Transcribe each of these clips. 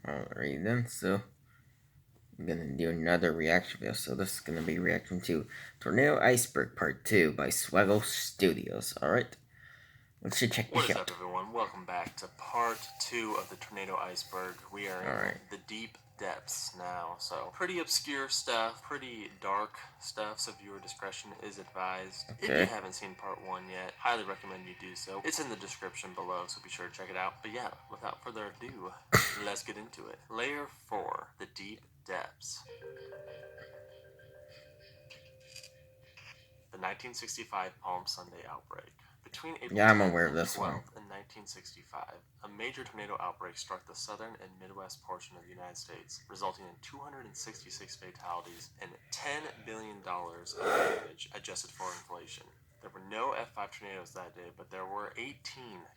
Alright then, so I'm gonna do another reaction video. So this is gonna be reaction to Tornado Iceberg Part 2 by Swegle Studios. Alright, let's check this out. What is up, everyone? Welcome back to Part 2 of the Tornado Iceberg. We are in the deep depths now, so pretty obscure stuff, pretty dark stuff, so viewer discretion is advised. If you haven't seen Part 1 yet, highly recommend you do so. It's in the description below, so be sure to check it out. But yeah, without further ado, let's get into it. Layer 4, the deep depths. The 1965 Palm Sunday outbreak. Between April 10th and 12th in 1965, a major tornado outbreak struck the southern and midwest portion of the United States, resulting in 266 fatalities and $10 billion of damage adjusted for inflation. There were no F5 tornadoes that day, but there were 18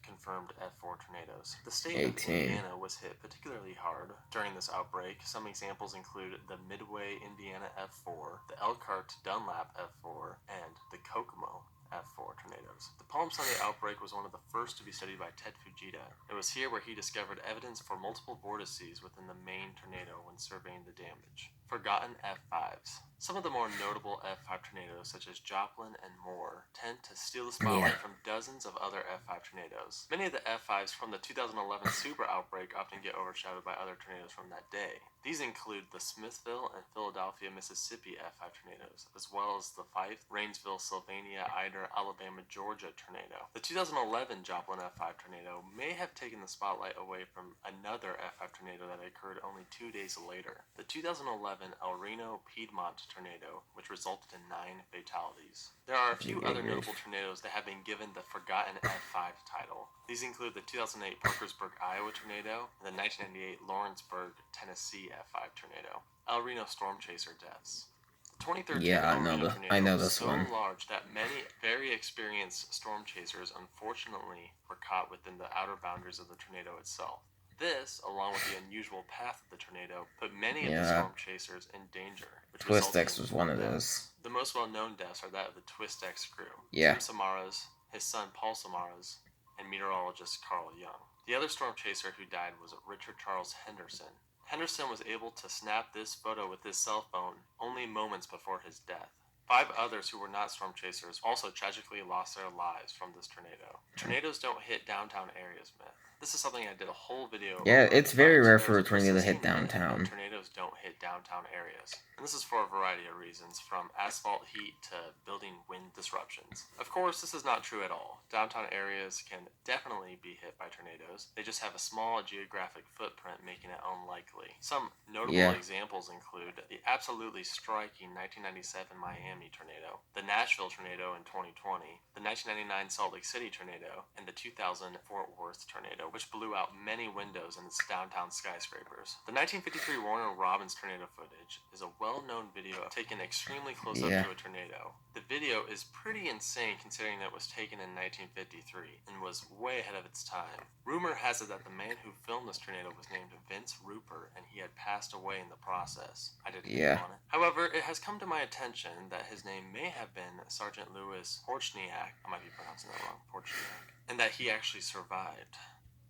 confirmed F4 tornadoes. The state of Indiana was hit particularly hard during this outbreak. Some examples include the Midway, Indiana F4, the Elkhart Dunlap F4, and the Kokomo F4 tornadoes. The Palm Sunday outbreak was one of the first to be studied by Ted Fujita. It was here where he discovered evidence for multiple vortices within the main tornado when surveying the damage. Forgotten F5s. Some of the more notable F5 tornadoes, such as Joplin and Moore, tend to steal the spotlight from dozens of other F5 tornadoes. Many of the F5s from the 2011 super outbreak often get overshadowed by other tornadoes from that day. These include the Smithville and Philadelphia, Mississippi F5 tornadoes, as well as the Fife, Rainsville, Sylvania, Ida, Alabama, Georgia tornado. The 2011 Joplin F5 tornado may have taken the spotlight away from another F5 tornado that occurred only 2 days later. The 2011 El Reno Piedmont tornado, which resulted in 9 fatalities. There are a few other notable tornadoes that have been given the Forgotten F5 title. These include the 2008 Parkersburg, Iowa tornado and the 1998 Lawrenceburg, Tennessee F5 tornado. El Reno storm chaser deaths. The 2013 El Reno tornado was so large that many very experienced storm chasers unfortunately were caught within the outer boundaries of the tornado itself. This, along with the unusual path of the tornado, put many of the storm chasers in danger. Twist X was one of those. The most well-known deaths are that of the Twist X crew. Tim Samaras, his son Paul Samaras, and meteorologist Carl Young. The other storm chaser who died was Richard Charles Henderson. Henderson was able to snap this photo with his cell phone only moments before his death. 5 others who were not storm chasers also tragically lost their lives from this tornado. Tornadoes don't hit downtown areas myth. This is something I did a whole video over. Yeah, it's very rare for a tornado to hit downtown. Tornadoes don't hit downtown areas. And this is for a variety of reasons, from asphalt heat to building wind disruptions. Of course, this is not true at all. Downtown areas can definitely be hit by tornadoes. They just have a small geographic footprint, making it unlikely. Some notable examples include the absolutely striking 1997 Miami tornado, the Nashville tornado in 2020, the 1999 Salt Lake City tornado, and the 2000 Fort Worth tornado, which blew out many windows in its downtown skyscrapers. The 1953 Warner Robins tornado footage is a well-known video taken extremely close up to a tornado. The video is pretty insane considering that it was taken in 1953 and was way ahead of its time. Rumor has it that the man who filmed this tornado was named Vince Rupert and he had passed away in the process. I didn't know on it. However, it has come to my attention that his name may have been Sergeant Louis Porchniak, I might be pronouncing that wrong, Porchniak, and that he actually survived.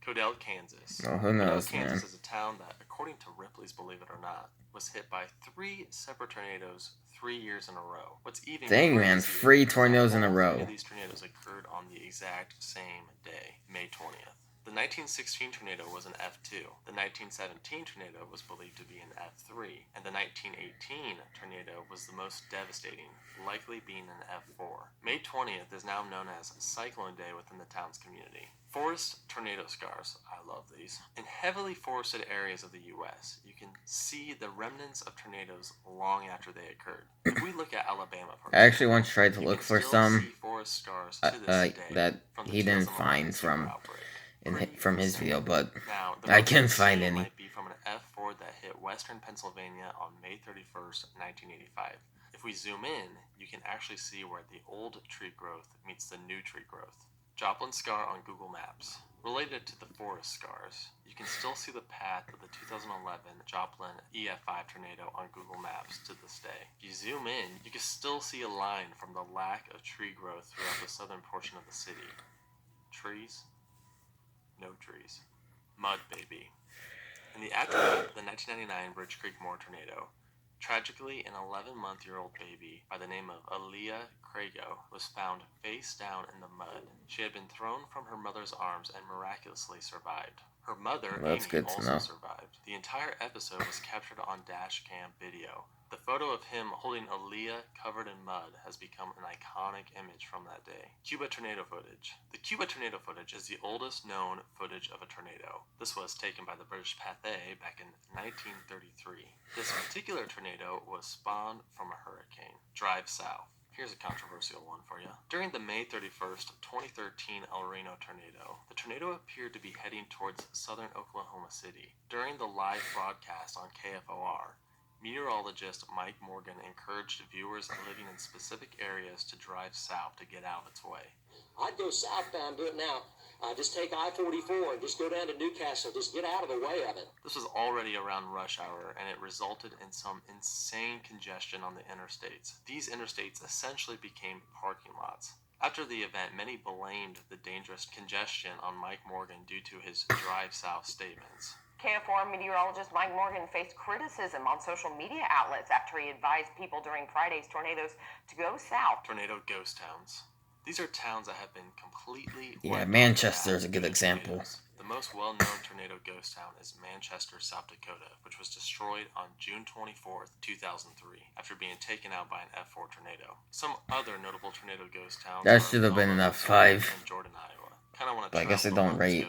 Codell, Kansas. Who knows, Kansas is a town that, according to Ripley's Believe It or Not, was hit by 3 separate tornadoes 3 years in a row. What's even dang, man, 3 tornadoes in a row. 3 of these tornadoes occurred on the exact same day, May 20th. The 1916 tornado was an F2, the 1917 tornado was believed to be an F3, and the 1918 tornado was the most devastating, likely being an F4. May 20th is now known as Cyclone Day within the town's community. Forest tornado scars, I love these. In heavily forested areas of the U.S., you can see the remnants of tornadoes long after they occurred. If we look at Alabama, for example, I actually once tried to look for some forest scars to this day that he didn't find from his video, but I can't find any. Might be from an F4 that hit western Pennsylvania on May 31st, 1985. If we zoom in, you can actually see where the old tree growth meets the new tree growth. Joplin scar on Google Maps. Related to the forest scars, you can still see the path of the 2011 Joplin EF5 tornado on Google Maps to this day. If you zoom in, you can still see a line from the lack of tree growth throughout the southern portion of the city. Trees? No trees. Mud, baby. In the aftermath of the 1999 Bridge Creek Moor tornado, tragically, an 11-month-old baby by the name of Aaliyah Crago was found face down in the mud. She had been thrown from her mother's arms and miraculously survived. Her mother, Amy, also survived. The entire episode was captured on dash cam video. The photo of him holding Aaliyah covered in mud has become an iconic image from that day. Cuba tornado footage. The Cuba tornado footage is the oldest known footage of a tornado. This was taken by the British Pathé back in 1933. This particular tornado was spawned from a hurricane. Drive south. Here's a controversial one for you. During the May 31st, 2013 El Reno tornado, the tornado appeared to be heading towards southern Oklahoma City. During the live broadcast on KFOR, meteorologist Mike Morgan encouraged viewers living in specific areas to drive south to get out of its way. I'd go southbound, do it now. Just take I-44 and just go down to Newcastle. Just get out of the way of it. This was already around rush hour, and it resulted in some insane congestion on the interstates. These interstates essentially became parking lots. After the event, many blamed the dangerous congestion on Mike Morgan due to his drive south statements. KFOR meteorologist Mike Morgan faced criticism on social media outlets after he advised people during Friday's tornadoes to go south. Tornado ghost towns. These are towns that have been completely... Yeah, Manchester is a good example. Tornadoes. The most well-known tornado ghost town is Manchester, South Dakota, which was destroyed on June 24th, 2003, after being taken out by an F4 tornado. Some other notable tornado ghost towns... That should have been enough 5. ...and Jordan, Iowa. Kind of want to but I guess they don't rate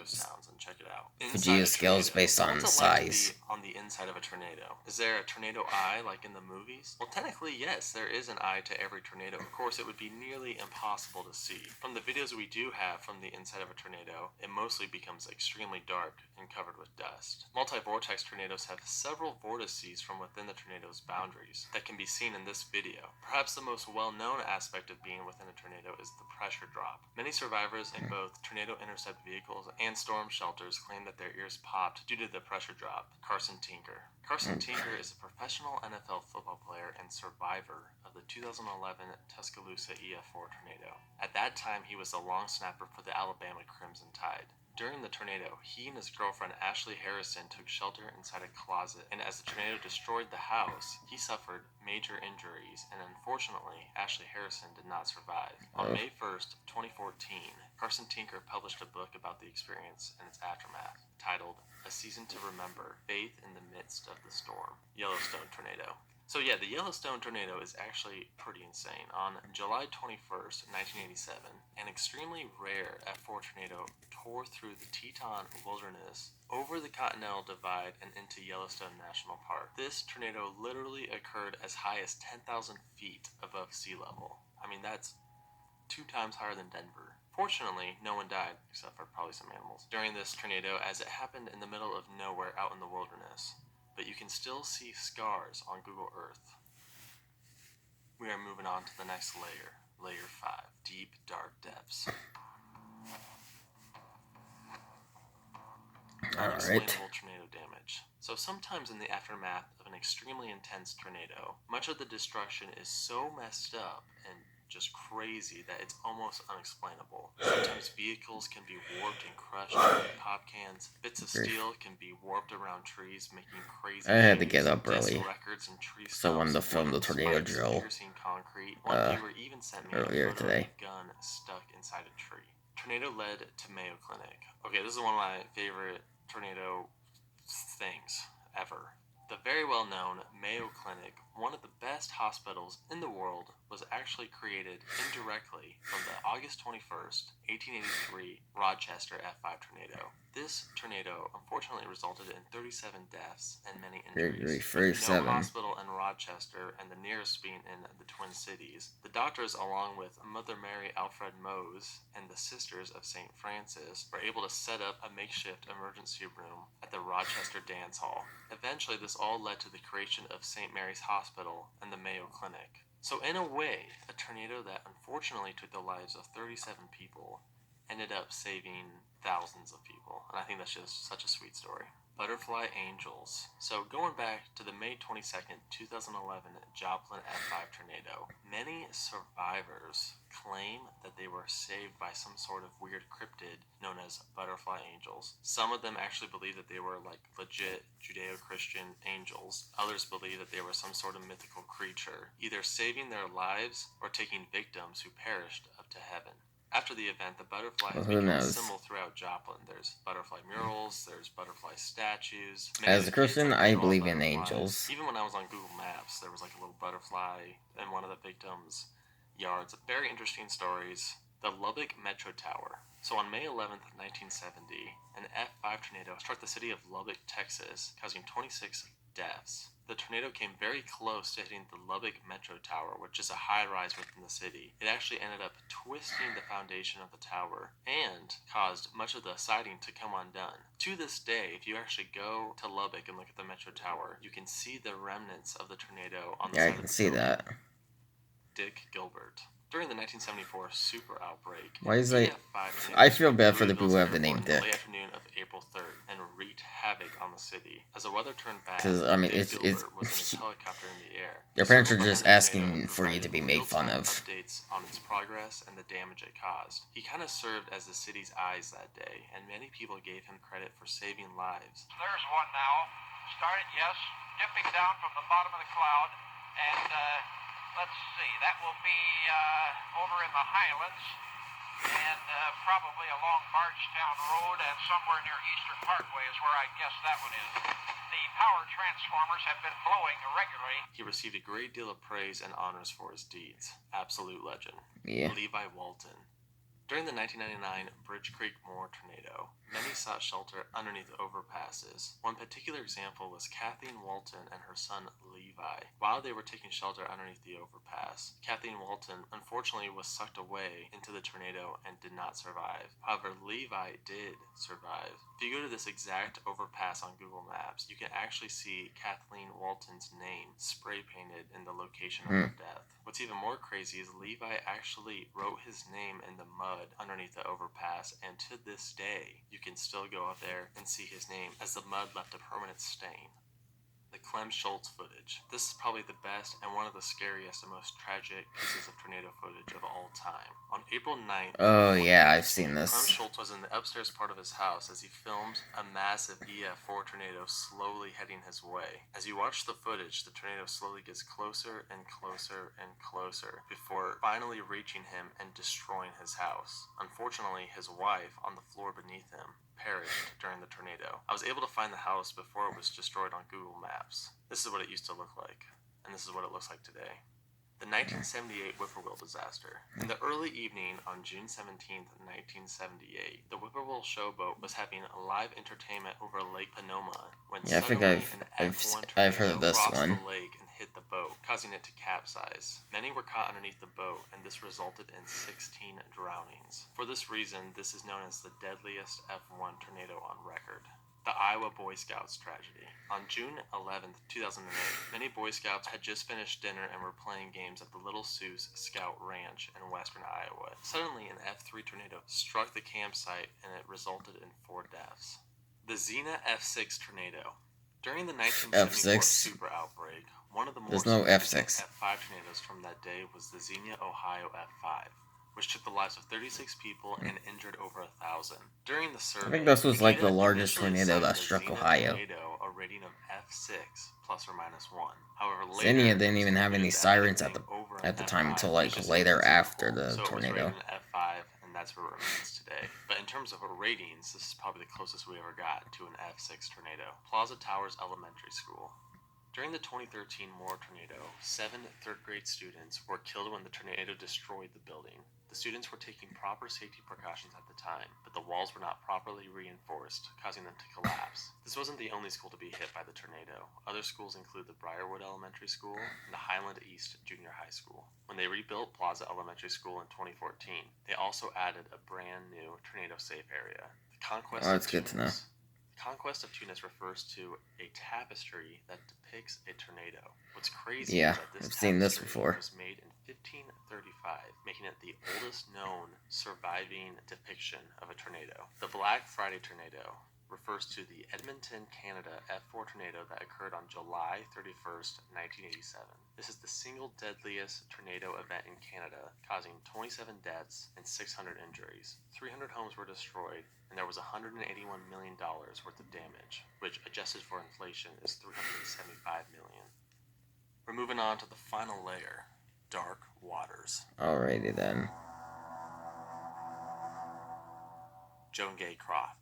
check it out. Fuji scales based on size. On the inside of a tornado. Is there a tornado eye like in the movies? Well, technically, yes, there is an eye to every tornado. Of course, it would be nearly impossible to see. From the videos we do have from the inside of a tornado, it mostly becomes extremely dark and covered with dust. Multi-vortex tornadoes have several vortices from within the tornado's boundaries that can be seen in this video. Perhaps the most well-known aspect of being within a tornado is the pressure drop. Many survivors in both tornado intercept vehicles and storm shelters claim that their ears popped due to the pressure drop. Carson Tinker. Carson Tinker is a professional NFL football player and survivor of the 2011 Tuscaloosa EF4 tornado. At that time, he was the long snapper for the Alabama Crimson Tide. During the tornado, he and his girlfriend Ashley Harrison took shelter inside a closet, and as the tornado destroyed the house, he suffered major injuries, and unfortunately, Ashley Harrison did not survive. On May 1st, 2014, Carson Tinker published a book about the experience and its aftermath, titled A Season to Remember, Faith in the Midst of the Storm. Yellowstone Tornado. So yeah, the Yellowstone tornado is actually pretty insane. On July 21st, 1987, an extremely rare F4 tornado tore through the Teton Wilderness, over the Continental Divide, and into Yellowstone National Park. This tornado literally occurred as high as 10,000 feet above sea level. I mean, that's 2 times higher than Denver. Fortunately, no one died, except for probably some animals, during this tornado, as it happened in the middle of nowhere out in the wilderness. But you can still see scars on Google Earth. We are moving on to the next layer, layer 5, deep, dark depths. Unexplainable tornado damage. So sometimes in the aftermath of an extremely intense tornado, much of the destruction is so messed up and just crazy that it's almost unexplainable. Sometimes vehicles can be warped and crushed like pop cans. Bits of steel can be warped around trees, making crazy. I had to get up early, records and tree so I wanted to film the tornado drill earlier today. Gun stuck inside a tree. Tornado led to Mayo Clinic. Okay, this is one of my favorite tornado things ever. The very well-known Mayo Clinic, one of the best hospitals in the world, was actually created indirectly from the August 21st, 1883 Rochester F5 tornado. This tornado unfortunately resulted in 37 deaths and many injuries. No hospital in Rochester, and the nearest being in the Twin Cities. The doctors, along with Mother Mary Alfred Mose and the Sisters of St. Francis, were able to set up a makeshift emergency room at the Rochester Dance Hall. Eventually, this all led to the creation of St. Mary's Hospital and the Mayo Clinic. So in a way, a tornado that unfortunately took the lives of 37 people ended up saving thousands of people. And I think that's just such a sweet story. Butterfly Angels. So going back to the May 22nd, 2011 Joplin F5 tornado, many survivors claim that they were saved by some sort of weird cryptid known as butterfly angels. Some of them actually believe that they were like legit Judeo-Christian angels. Others believe that they were some sort of mythical creature, either saving their lives or taking victims who perished up to heaven. After the event, the butterfly has become a symbol throughout Joplin. There's butterfly murals, there's butterfly statues. As a Christian, I believe in angels. Even when I was on Google Maps, there was like a little butterfly in one of the victims' yards. Very interesting stories. The Lubbock Metro Tower. So on May 11th, 1970, an F5 tornado struck the city of Lubbock, Texas, causing 26 deaths. The tornado came very close to hitting the Lubbock Metro Tower, which is a high-rise within the city. It actually ended up twisting the foundation of the tower and caused much of the siding to come undone. To this day, if you actually go to Lubbock and look at the Metro Tower, you can see the remnants of the tornado on the side of the building. Yeah, I can see that. Dick Gilbert. During the 1974 super outbreak, why is I feel bad for the people who have the name Dick. The late afternoon of April 3rd and wreaked havoc on the city. As the weather turned bad, because I mean, Dick Gilbert was in a helicopter in the air. Your parents are just asking for you to be made fun of. Updates on its progress and the damage it caused. He kind of served as the city's eyes that day, and many people gave him credit for saving lives. There's one now. Started, yes, dipping down from the bottom of the cloud, and let's see, that will be over in the Highlands and probably along Bardstown Road and somewhere near Eastern Parkway is where I guess that one is. The power transformers have been blowing irregularly. He received a great deal of praise and honors for his deeds. Absolute legend. Yeah. Levi Walton. During the 1999 Bridge Creek Moore tornado, many sought shelter underneath overpasses. One particular example was Kathleen Walton and her son Levi. While they were taking shelter underneath the overpass, Kathleen Walton unfortunately was sucked away into the tornado and did not survive. However, Levi did survive. If you go to this exact overpass on Google Maps, you can actually see Kathleen Walton's name spray painted in the location of her death. What's even more crazy is Levi actually wrote his name in the mud underneath the overpass, and to this day, you can still go out there and see his name as the mud left a permanent stain. The Clem Schultz footage. This is probably the best and one of the scariest and most tragic pieces of tornado footage of all time. On April 9th... Oh yeah, I've seen this. Clem Schultz was in the upstairs part of his house as he filmed a massive EF4 tornado slowly heading his way. As you watch the footage, the tornado slowly gets closer and closer and closer before finally reaching him and destroying his house. Unfortunately, his wife, on the floor beneath him, perished during the tornado. I was able to find the house before it was destroyed on Google Maps. This is what it used to look like, and this is what it looks like today. The 1978 Whippoorwill disaster. In the early evening on June 17, 1978, the Whippoorwill showboat was having a live entertainment over Lake Panoma when I think I've heard of this one. The lake and hit the boat, causing it to capsize. Many were caught underneath the boat, and this resulted in 16 drownings. For this reason, this is known as the deadliest F1 tornado on record. The Iowa Boy Scouts tragedy. On June 11, 2008, many Boy Scouts had just finished dinner and were playing games at the Little Sioux Scout Ranch in western Iowa. Suddenly, an F3 tornado struck the campsite and it resulted in 4 deaths. The Xena F6 tornado. During the 1974 super outbreak, one of the more significant F5 tornadoes from that day was the Xenia, Ohio F5, which took the lives of 36 people and injured over 1,000. During the survey, I think this was like the largest tornado that struck Ohio. A rating of F6 plus or minus 1. However, Xenia didn't even have any sirens at the time until like later after the tornado. F5, and that's where it remains today. But in terms of ratings, this is probably the closest we ever got to an F6 tornado. Plaza Towers Elementary School. During the 2013 Moore tornado, 7 third-grade students were killed when the tornado destroyed the building. The students were taking proper safety precautions at the time, but the walls were not properly reinforced, causing them to collapse. This wasn't the only school to be hit by the tornado. Other schools include the Briarwood Elementary School and the Highland East Junior High School. When they rebuilt Plaza Elementary School in 2014, they also added a brand new tornado-safe area. The Conquest that's good to know. The Conquest of Tunis refers to a tapestry that depicts a tornado. What's crazy Yeah, is that this I've seen this tapestry before. was made in 1535, making it the oldest known surviving depiction of a tornado. The Black Friday tornado refers to the Edmonton, Canada F4 tornado that occurred on July 31st, 1987. This is the single deadliest tornado event in Canada, causing 27 deaths and 600 injuries. 300 homes were destroyed, and there was $181 million worth of damage, which adjusted for inflation is $375 million. We're moving on to the final layer, dark waters. Alrighty then. Joan Gay Croft.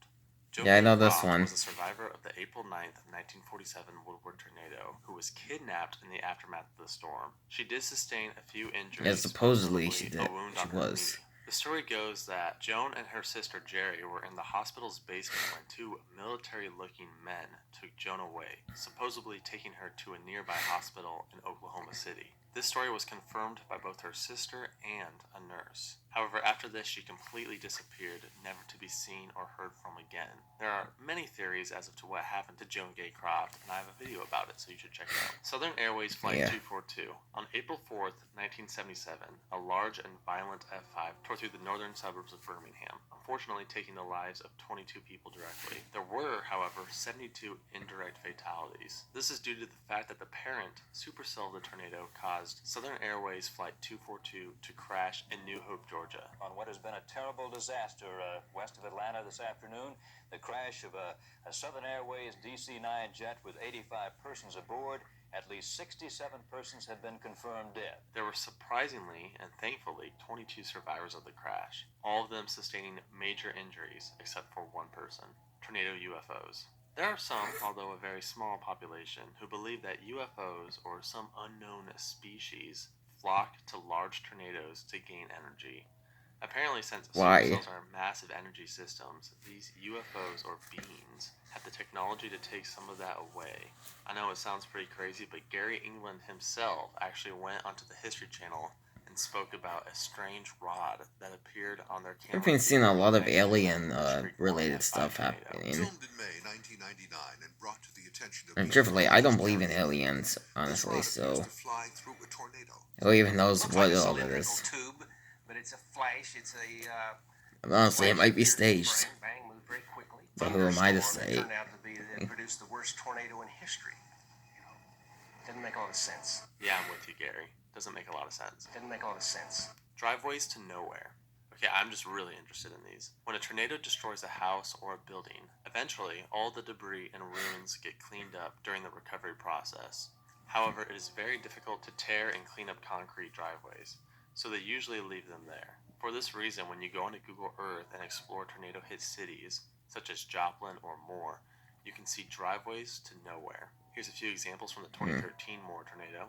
Joan Yeah, I Gay know this Croft one. was a survivor of the April 9th, 1947 Woodward tornado who was kidnapped in the aftermath of the storm. She did sustain a few injuries. Yeah, supposedly she did. A wound She on her was. knee. The story goes that Joan and her sister Jerry were in the hospital's basement when two military-looking men took Joan away, supposedly taking her to a nearby hospital in Oklahoma City. This story was confirmed by both her sister and a nurse. However, after this, she completely disappeared, never to be seen or heard from again. There are many theories as to what happened to Joan Gay Croft, and I have a video about it, so you should check it out. Southern Airways Flight 242. On April 4th, 1977, a large and violent F-5 tore through the northern suburbs of Birmingham, unfortunately taking the lives of 22 people directly. There were, however, 72 indirect fatalities. This is due to the fact that the parent supercell of the tornado caused Southern Airways Flight 242 to crash in New Hope, Georgia. On what has been a terrible disaster west of Atlanta this afternoon, the crash of a Southern Airways DC-9 jet with 85 persons aboard. At least 67 persons have been confirmed dead. There were surprisingly and thankfully 22 survivors of the crash, all of them sustaining major injuries except for one person. Tornado UFOs. There are some, although a very small population, who believe that UFOs or some unknown species flock to large tornadoes to gain energy. Apparently, since supercells are massive energy systems, these UFOs or beings have the technology to take some of that away. I know it sounds pretty crazy, but Gary England himself actually went onto the History Channel and spoke about a strange rod that appeared on their camera. I've been seeing a lot of alien related stuff happening. Filmed in May 1999 and brought to the attention of And truthfully, I don't believe in aliens, honestly, so who even knows what all it is. Tube, but it's a flash. It's a Honestly, it might be staged. Bang, moved very quickly. But who am I to Thunderstorm say? that turned out to be that produced the worst tornado in history. Didn't make a lot of sense. Yeah, I'm with you, Gary. Doesn't make a lot of sense. Didn't make a lot of sense. Driveways to nowhere. Okay, I'm just really interested in these. When a tornado destroys a house or a building, eventually all the debris and ruins get cleaned up during the recovery process. However, it is very difficult to tear and clean up concrete driveways, so they usually leave them there. For this reason, when you go onto Google Earth and explore tornado-hit cities, such as Joplin or Moore, you can see driveways to nowhere. Here's a few examples from the 2013 Moore tornado.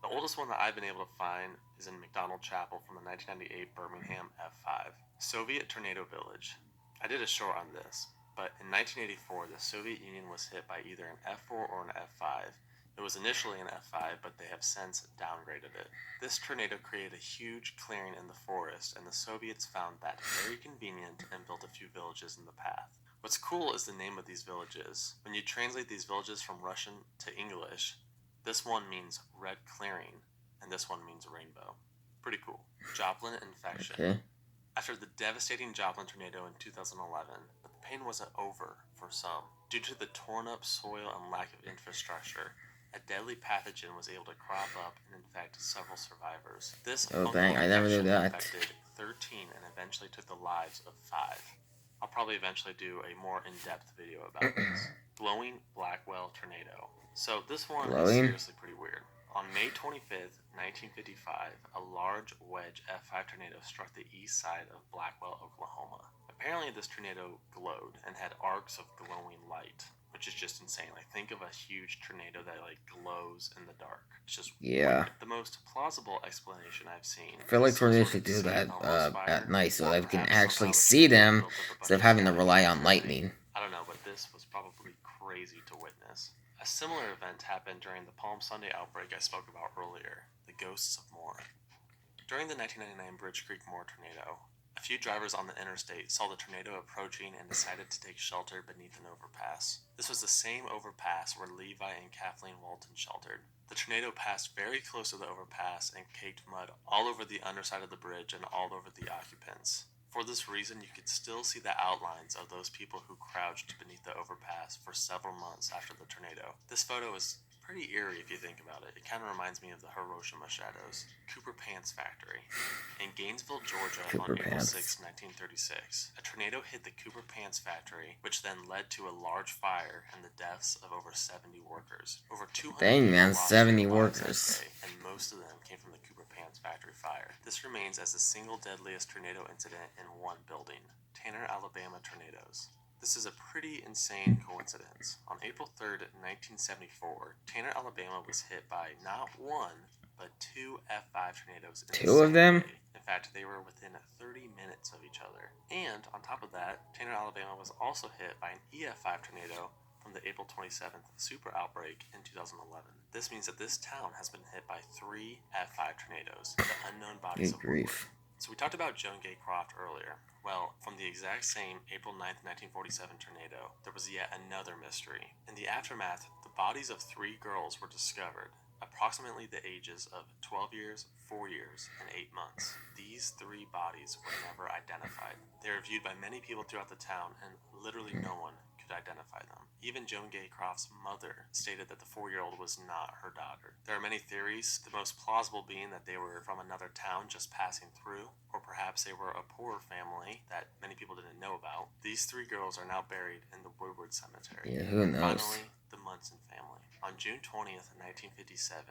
The oldest one that I've been able to find is in McDonald Chapel from the 1998 Birmingham F5. Soviet Tornado Village. I did a short on this, but in 1984, the Soviet Union was hit by either an F4 or an F5. It was initially an F5, but they have since downgraded it. This tornado created a huge clearing in the forest, and the Soviets found that very convenient and built a few villages in the path. What's cool is the name of these villages. When you translate these villages from Russian to English, this one means red clearing, and this one means rainbow. Pretty cool. Joplin infection. Okay. After the devastating Joplin tornado in 2011, the pain wasn't over for some. Due to the torn up soil and lack of infrastructure, a deadly pathogen was able to crop up and infect several survivors. This dang, I never knew that. infected 13 and eventually took the lives of 5. I'll probably eventually do a more in-depth video about this. Glowing Blackwell tornado. So this one is seriously pretty weird. On May 25th, 1955, a large wedge F5 tornado struck the east side of Blackwell, Oklahoma. Apparently this tornado glowed and had arcs of glowing light, which is just insane. Like, think of a huge tornado that like glows in the dark. It's just weird. The most plausible explanation I've seen. I feel like tornadoes should do that at night so that we can actually see them instead of having to rely on lightning. I don't know, but this was probably crazy to witness. A similar event happened during the Palm Sunday outbreak I spoke about earlier, the ghosts of Moore. During the 1999 Bridge Creek Moore tornado, A few drivers on the interstate saw the tornado approaching and decided to take shelter beneath an overpass. This was the same overpass where Levi and Kathleen Walton sheltered. The tornado passed very close to the overpass and caked mud all over the underside of the bridge and all over the occupants. For this reason, you could still see the outlines of those people who crouched beneath the overpass for several months after the tornado. This photo is pretty eerie if you think about it. It kind of reminds me of the Hiroshima shadows. Cooper Pants Factory. In Gainesville, Georgia, on April 6, 1936, a tornado hit the Cooper Pants Factory, which then led to a large fire and the deaths of over 70 workers. Over 200 Dang, man, people lost 70 their lives that workers. day, and most of them came from the Cooper Pants Factory fire. This remains as the single deadliest tornado incident in one building. Tanner, Alabama tornadoes. This is a pretty insane coincidence. On April 3rd, 1974, Tanner, Alabama was hit by not one, but two F5 tornadoes. Two of them? Day. In fact, they were within 30 minutes of each other. And on top of that, Tanner, Alabama was also hit by an EF5 tornado from the April 27th super outbreak in 2011. This means that this town has been hit by 3 F5 tornadoes, the unknown bodies of grief. So we talked about Joan Gay Croft earlier. Well, from the exact same April 9th, 1947 tornado, there was yet another mystery. In the aftermath, the bodies of 3 girls were discovered, approximately the ages of 12 years, 4 years, and 8 months. These 3 bodies were never identified. They are viewed by many people throughout the town, and literally no one could identify them. Even Joan Gay Croft's mother stated that the 4-year-old was not her daughter. There are many theories, the most plausible being that they were from another town just passing through, or perhaps they were a poorer family that many people didn't know about. These 3 girls are now buried in the Woodward Cemetery. Yeah, who knows? Finally, the Munson family. On June 20th, 1957,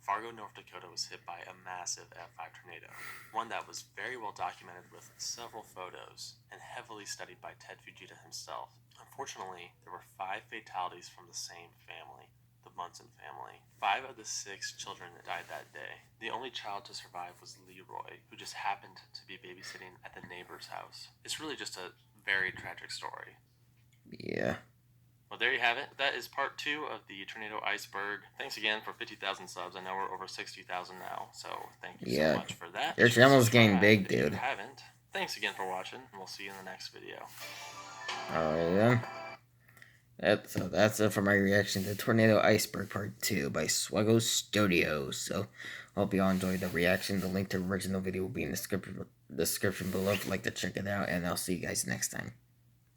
Fargo, North Dakota was hit by a massive F5 tornado, one that was very well documented with several photos and heavily studied by Ted Fujita himself. Unfortunately, there were 5 fatalities from the same family, the Munson family. 5 of the 6 children died that day. The only child to survive was Leroy, who just happened to be babysitting at the neighbor's house. It's really just a very tragic story. Yeah. Well, there you have it. That is part 2 of the Tornado Iceburg. Thanks again for 50,000 subs. I know we're over 60,000 now, so thank you so much for that. Your channel's getting big, if you dude. haven't, thanks again for watching, and we'll see you in the next video. Alright then. So that's it for my reaction to Tornado Iceburg Part 2 by Swegle Studios. So, hope you all enjoyed the reaction. The link to the original video will be in the description below if you'd like to check it out, and I'll see you guys next time.